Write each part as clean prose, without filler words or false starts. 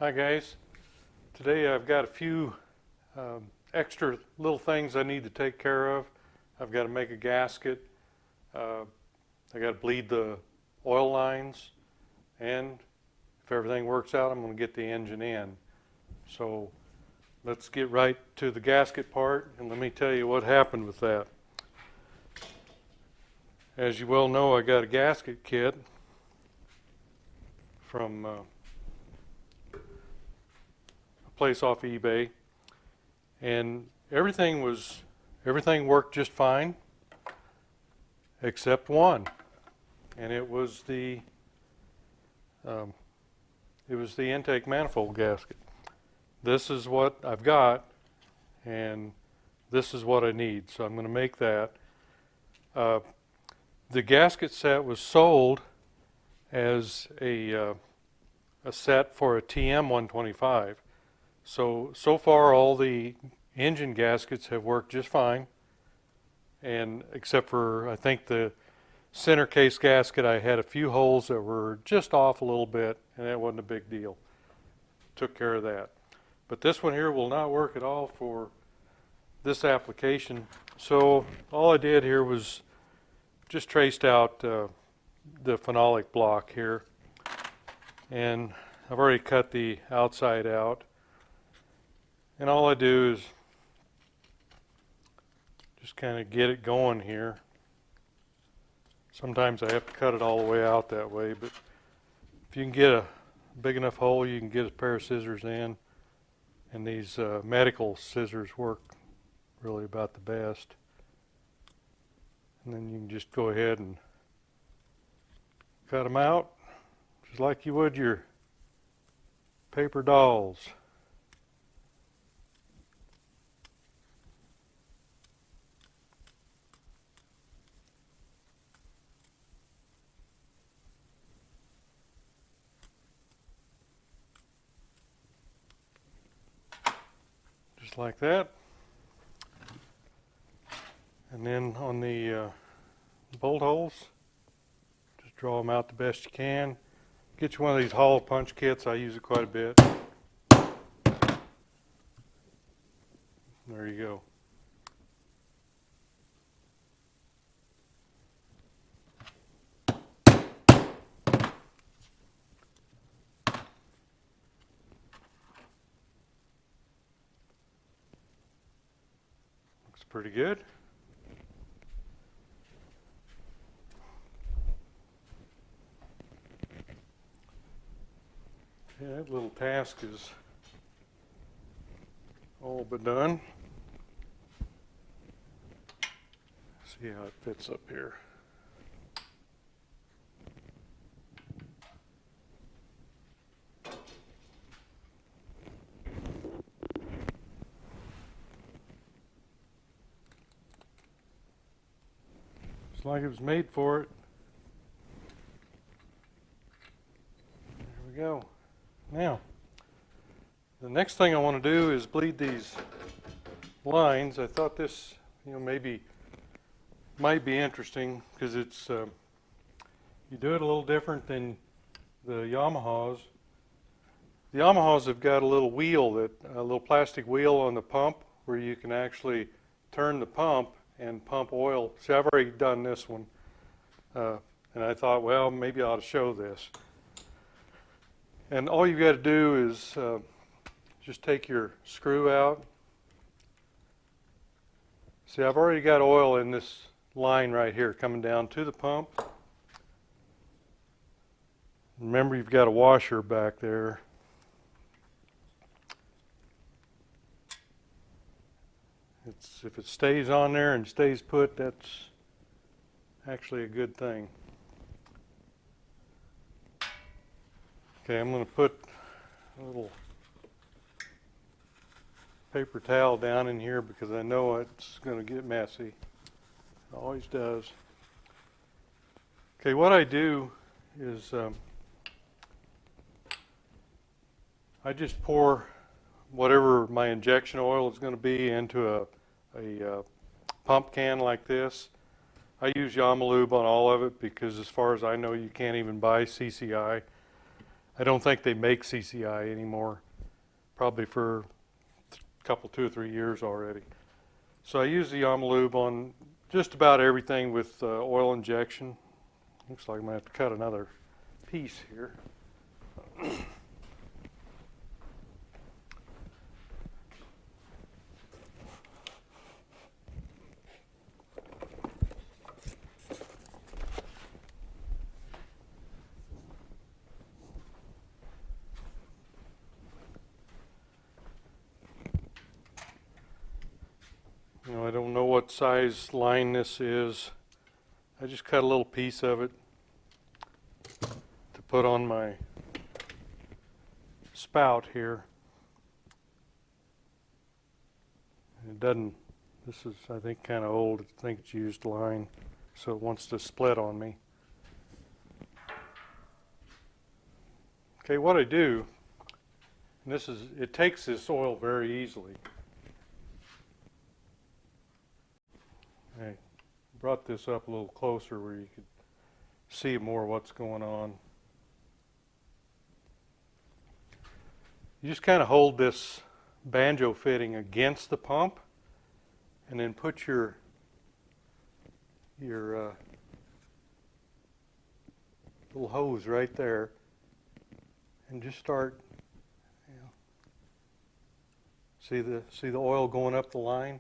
Hi guys. Today I've got a few extra little things I need to take care of. I've got to make a gasket. I got to bleed the oil lines, and if everything works out, I'm going to get the engine in. So let's get right to the gasket part, and let me tell you what happened with that. As you well know, I got a gasket kit from a place off eBay, and everything worked just fine except one, and it was the intake manifold gasket. This is what I've got, and this is what I need, so I'm going to make that. The gasket set was sold as a set for a TM125. So far all the engine gaskets have worked just fine, and except for I think the center case gasket, I had a few holes that were just off a little bit, and that wasn't a big deal. Took care of that. But this one here will not work at all for this application. So all I did here was just traced out the phenolic block here, and I've already cut the outside out. And all I do is just kind of get it going here. Sometimes I have to cut it all the way out that way, but if you can get a big enough hole, you can get a pair of scissors in, and these medical scissors work really about the best. And then you can just go ahead and cut them out just like you would your paper dolls. Just like that. And then on the bolt holes, just draw them out the best you can. Get you one of these hollow punch kits. I use it quite a bit. There you go. Looks pretty good. Yeah, that little task is all but done. See how it fits up here. It's like it was made for it. There we go. Now, the next thing I want to do is bleed these lines. I thought this, maybe might be interesting because it's you do it a little different than the Yamahas. The Yamahas have got a little wheel, a little plastic wheel on the pump where you can actually turn the pump and pump oil. See, I've already done this one, and I thought, well, maybe I ought to show this. And all you've got to do is just take your screw out. See, I've already got oil in this line right here coming down to the pump. Remember, you've got a washer back there. If it stays on there and stays put, that's actually a good thing. Okay, I'm going to put a little paper towel down in here because I know it's going to get messy. It always does. Okay, what I do is I just pour whatever my injection oil is going to be into a pump can like this. I use Yamalube on all of it because as far as I know you can't even buy CCI. I don't think they make CCI anymore, probably for a couple, 2 or 3 years already. So I use the Yamalube on just about everything with oil injection. Looks like I'm going to have to cut another piece here. You know, I don't know what size line this is. I just cut a little piece of it to put on my spout here. It doesn't, this is I think kind of old. I think it's used line, so it wants to split on me. Okay, what I do, and this is, it takes this oil very easily. I brought this up a little closer where you could see more what's going on. You just kind of hold this banjo fitting against the pump and then put your little hose right there and just start, you know, see the oil going up the line?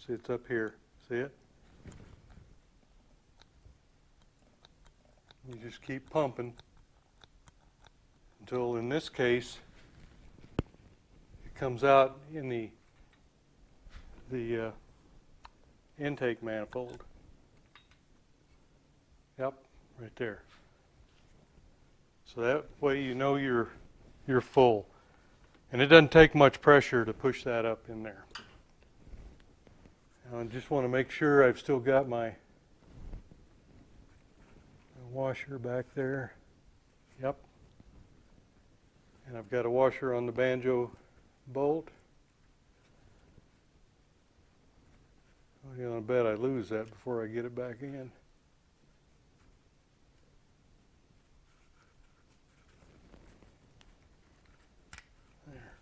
See, it's up here. See it? You just keep pumping until, in this case, it comes out in the intake manifold. Yep, right there. So that way you know you're full, and it doesn't take much pressure to push that up in there. Now I just want to make sure I've still got my washer back there. Yep. And I've got a washer on the banjo bolt. I'm going to bet I lose that before I get it back in. There.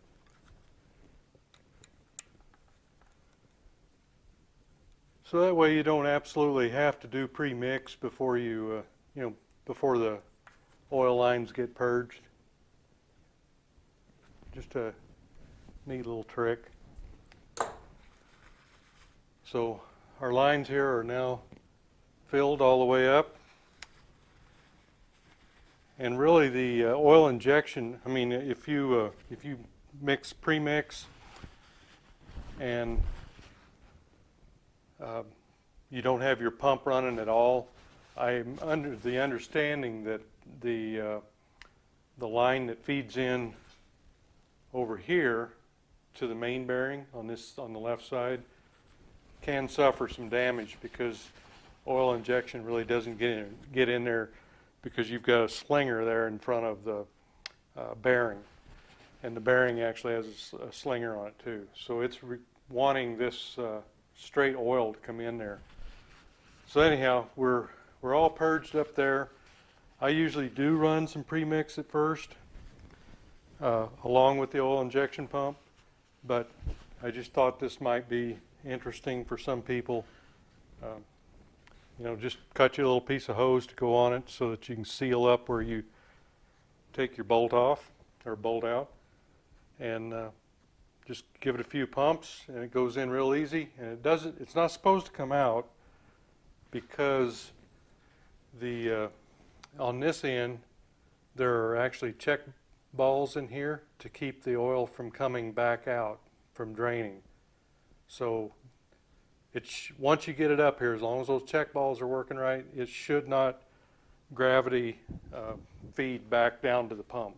So that way you don't absolutely have to do pre-mix before you, before the oil lines get purged. Just a neat little trick. So our lines here are now filled all the way up. And really the oil injection, I mean, if you pre-mix and you don't have your pump running at all, I'm under the understanding that the line that feeds in over here to the main bearing on the left side can suffer some damage because oil injection really doesn't get in there, because you've got a slinger there in front of the bearing, and the bearing actually has a slinger on it too. So it's wanting this straight oil to come in there. So anyhow, we're all purged up there. I usually do run some premix at first, along with the oil injection pump, but I just thought this might be interesting for some people. Just cut you a little piece of hose to go on it so that you can seal up where you take your bolt off or bolt out, and just give it a few pumps and it goes in real easy. And it's not supposed to come out because on this end there are actually check balls in here to keep the oil from coming back out, from draining. So once you get it up here, as long as those check balls are working right, it should not gravity feed back down to the pump.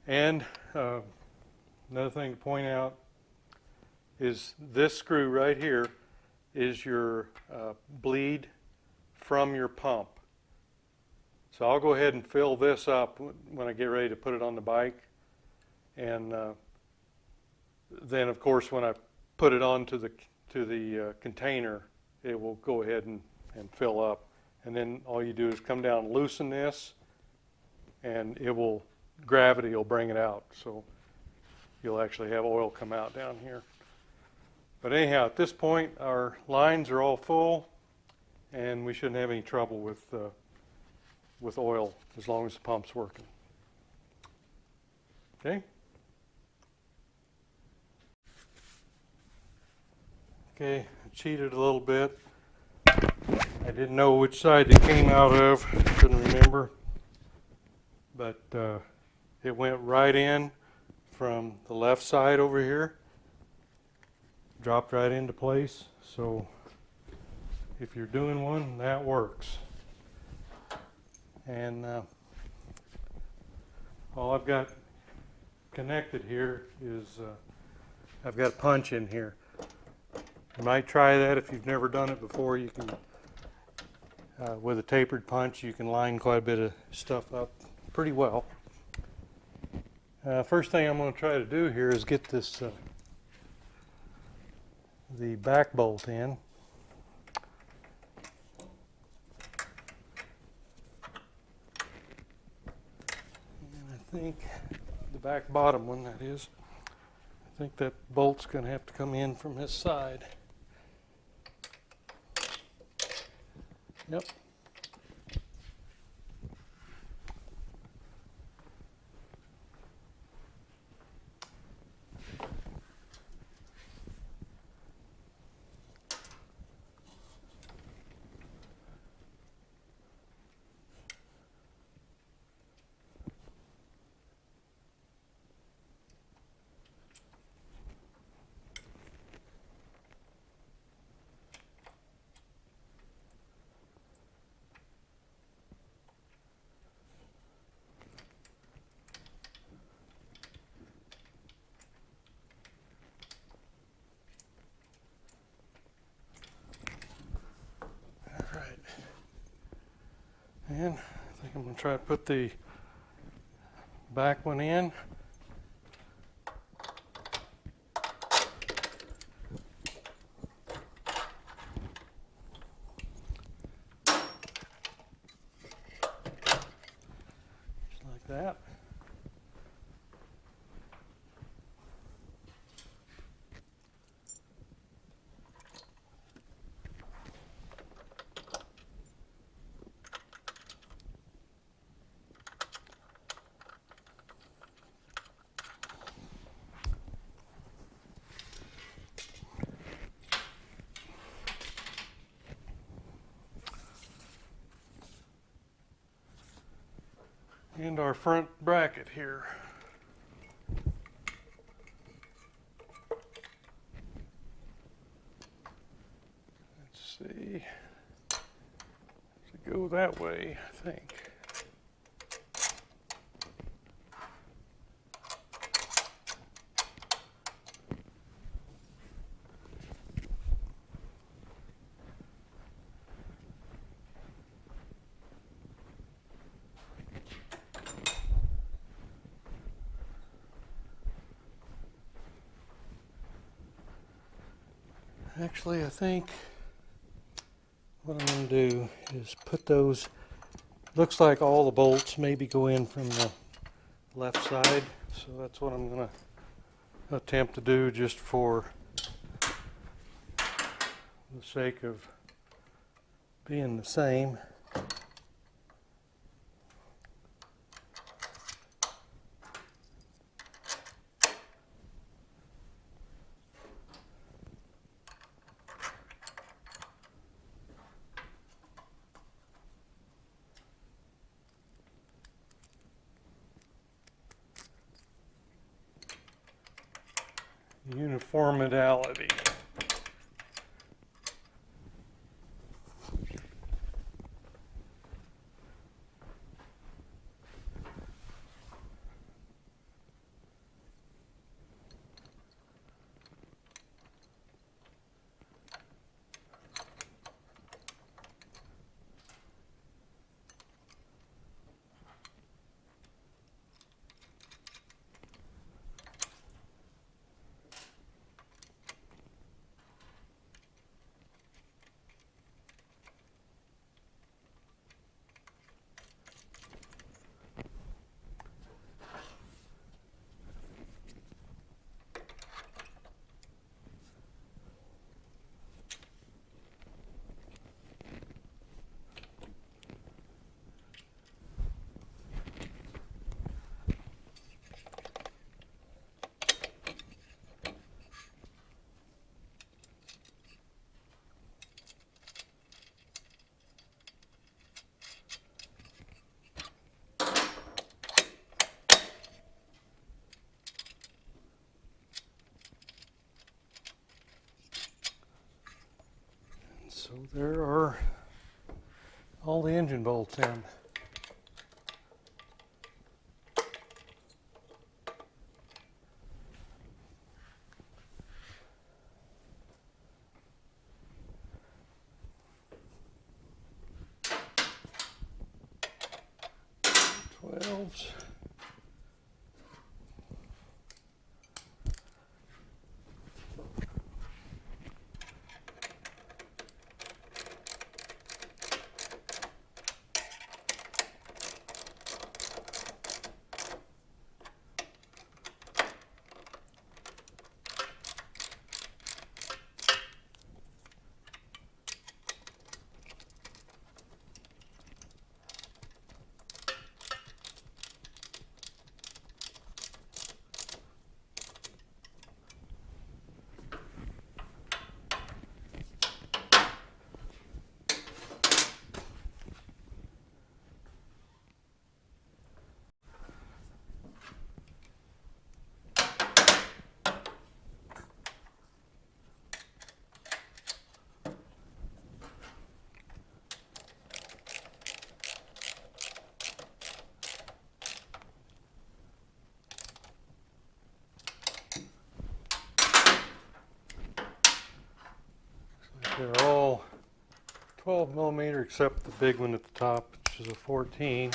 And another thing to point out is this screw right here is your bleed from your pump. So I'll go ahead and fill this up when I get ready to put it on the bike, and then of course when I put it onto the container, it will go ahead and fill up. And then all you do is come down and loosen this, and gravity will bring it out. So you'll actually have oil come out down here. But anyhow, at this point, our lines are all full, and we shouldn't have any trouble with oil as long as the pump's working. Okay? Okay, I cheated a little bit. I didn't know which side it came out of, couldn't remember. But it went right in from the left side over here. Dropped right into place. So if you're doing one, that works. And all I've got connected here is I've got a punch in here. You might try that if you've never done it before. You can, with a tapered punch, you can line quite a bit of stuff up pretty well. First thing I'm going to try to do here is get this the back bolt in. And I think the back bottom one, that is, I think that bolt's going to have to come in from this side. Yep. And I think I'm going to try to put the back one in. Just like that. And our front bracket here. Let's see. To go that way, I think. Actually, I think what I'm going to do is put those, looks like all the bolts maybe go in from the left side, so that's what I'm going to attempt to do just for the sake of being the same. Uniformity. There are all the engine bolts in. They're all 12 millimeter except the big one at the top, which is a 14.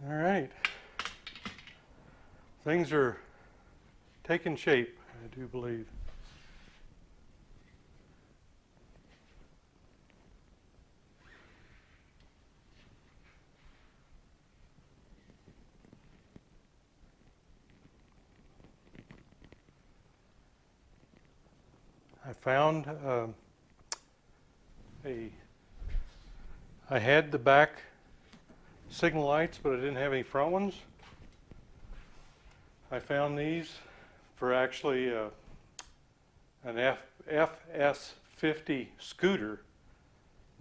All right. Things are taking shape, I do believe. I found I had the back signal lights, but I didn't have any front ones. I found these for actually an FS50 scooter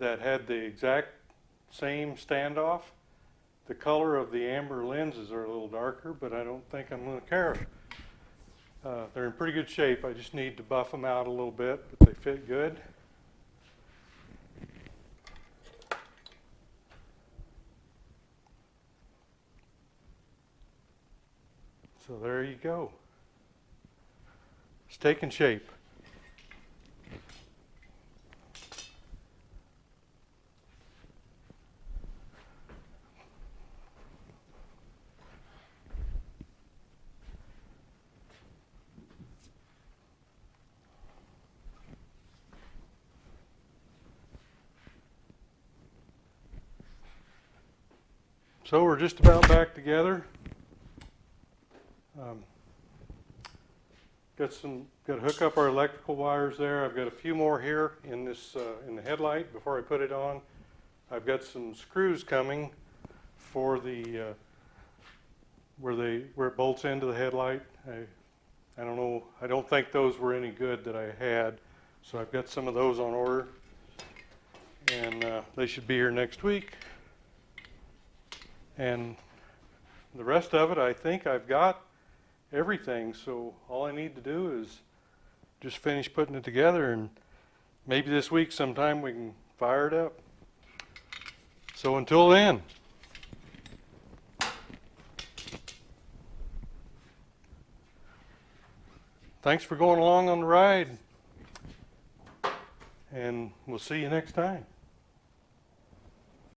that had the exact same standoff. The color of the amber lenses are a little darker, but I don't think I'm going to care. They're in pretty good shape. I just need to buff them out a little bit, but they fit good. So there you go. It's taking shape. So we're just about back together. Got to hook up our electrical wires there. I've got a few more here in this in the headlight before I put it on. I've got some screws coming for the where it bolts into the headlight. I don't know. I don't think those were any good that I had, so I've got some of those on order, and they should be here next week. And the rest of it, I think I've got everything, so all I need to do is just finish putting it together, and maybe this week sometime we can fire it up. So until then, thanks for going along on the ride, and we'll see you next time.